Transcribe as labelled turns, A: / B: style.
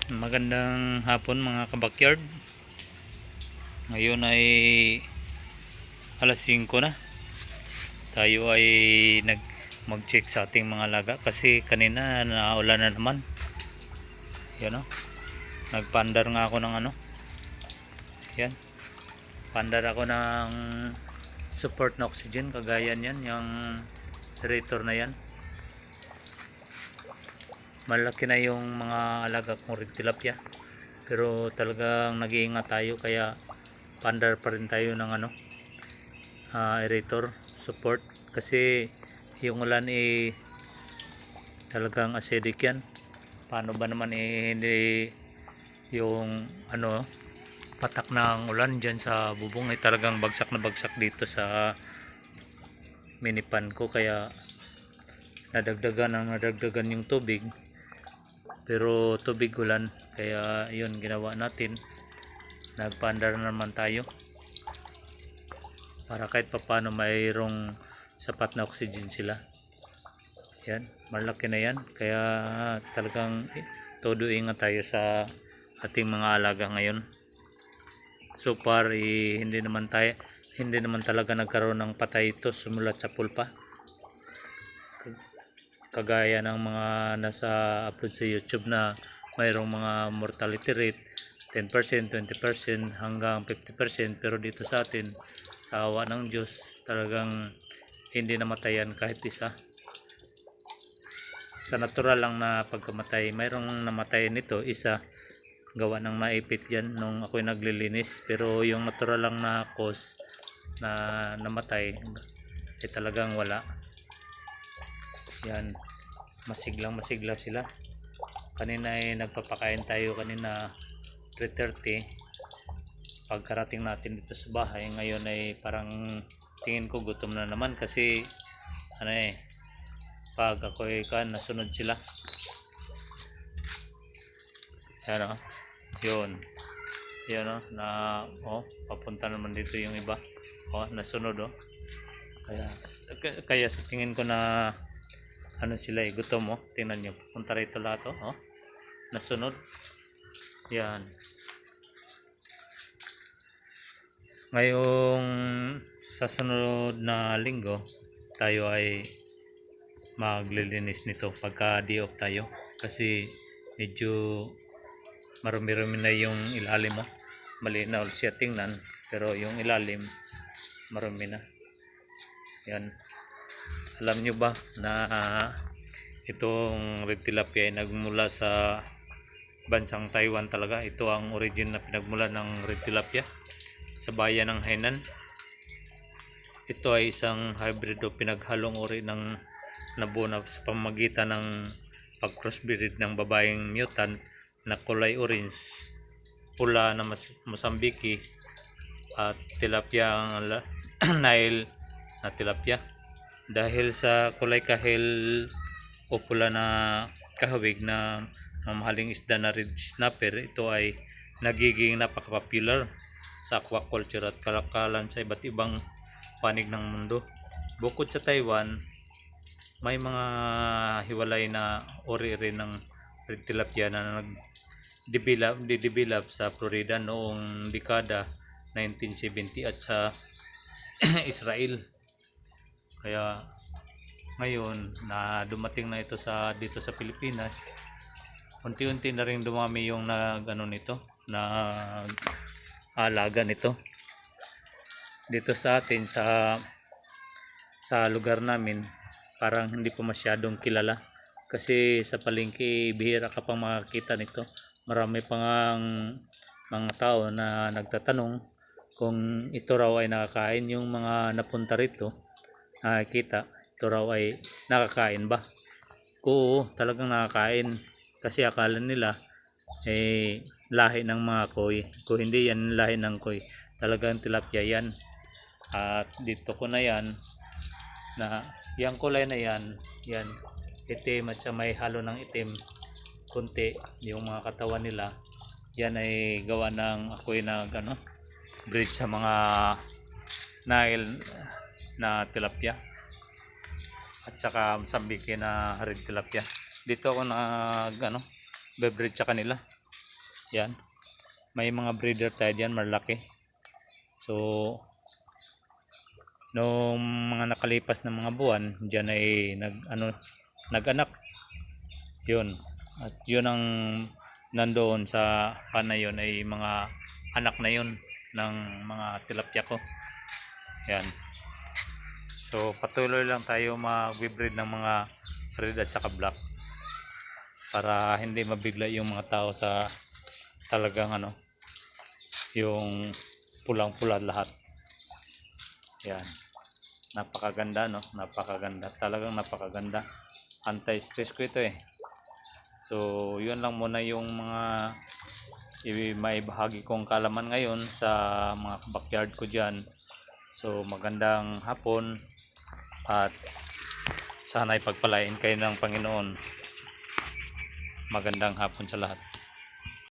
A: Magandang hapon mga kabakyard. Ngayon ay alas 5 na. Tayo ay mag-check sa ating mga alaga kasi kanina naulan na naman. Yan o. Nagpandar nga ako ng Yan. Pandar ako ng support na oxygen, kagaya niyan, yung aerator na yan. Malaki na yung mga alaga kong red tilapia. Pero talagang nag-iingat tayo kaya pandar pa rin tayo ng aerator support kasi yung ulan talagang acidic yan. Paano ba naman hindi yung patak ng ulan dyan sa bubong talagang bagsak na bagsak dito sa minipan ko, kaya nadagdagan yung tubig, pero tubig ulan, kaya yun ginawa natin, nagpaandar naman tayo para kahit papano mayroong sapat na oxygen sila. Yan, malaki na yan, kaya talagang todo ingat tayo sa ating mga alaga ngayon. So far hindi naman talaga nagkaroon ng patay ito sumulat sa pulpa, kagaya ng mga nasa upload sa YouTube na mayroong mga mortality rate 10%, 20% hanggang 50%, pero dito sa atin, sa awa ng Diyos, talagang hindi namatayan kahit isa. Sa natural lang na pagkamatay, mayroong namatay nito isa, gawa ng maipit yan nung ako'y naglilinis, pero yung natural lang na cause na namatay ay talagang wala. Yan, masigla sila. Kanina ay nagpapakain tayo, kanina 3:30 pagkarating natin dito sa bahay. Ngayon ay parang tingin ko gutom na naman kasi pag ako'y nasunod sila. Yan yun papunta naman dito yung iba, nasunod kaya sa tingin ko na sila gutom. Tingnan nyo, punta rito lahat nasunod. Yan, ngayong sa sunod na linggo tayo ay maglilinis nito pagka di off tayo, kasi medyo marumi-rumi na yung ilalim malinaw siya tingnan, pero yung ilalim marumi na. Yan, alam nyo ba na itong red tilapia ay nagmula sa bansang Taiwan talaga? Ito ang origin na pinagmula ng red tilapia, sa bayan ng Hainan. Ito ay isang hybrid o pinaghalong uri ng nabuo sa pamamagitan ng pag-crossbreed ng babaeng mutant na kulay orange, pula na Mozambique at tilapia ang Nile na tilapia. Dahil sa kulay kahil o pula na kahawig na mamahaling isda na red snapper, ito ay nagiging napaka-popular sa aquaculture at kalakalan sa iba't ibang panig ng mundo. Bukod sa Taiwan, may mga hiwalay na uri rin ng red tilapia na nag-develop sa Florida noong dekada 1970 at sa Israel. Kaya ngayon na dumating na ito dito sa Pilipinas, unti-unti na rin dumami yung alaga nito dito sa atin, sa lugar namin. Parang hindi pa masyadong kilala kasi sa palengke bihira ka pang makakita nito. Marami pang mga tao na nagtatanong kung ito raw ay nakakain. Yung mga napunta rito, nakikita ito raw ay nakakain ba. Oo, talagang nakakain, kasi akala nila lahi ng mga koi. Kung hindi yan lahi ng koi, talagang tilapia yan. At dito ko na yan, na yung kulay na yan itim at may halo ng itim kunti yung mga katawan nila. Yan ay gawa ng ako'y breed sa mga Nile na tilapia at saka Mozambique na red tilapia. Dito ako beverage sa kanila. Yan. May mga breeder tayo diyan, malaki. So, nung mga nakalipas na mga buwan, diyan ay nag-anak. Yun. At yun ang nandoon sa pan na yun ay mga anak na yun ng mga tilapia ko. Yan. So, patuloy lang tayo mag-breed ng mga red at saka black para hindi mabigla yung mga tao sa talagang yung pulang-pula lahat. Yan. Napakaganda, no? Napakaganda. Talagang napakaganda. Anti-stress ko ito eh. So, yun lang muna yung mga maibahagi kong kalaman ngayon sa mga backyard ko dyan. So, magandang hapon at sana ipagpalain kayo ng Panginoon. Magandang hapon sa lahat.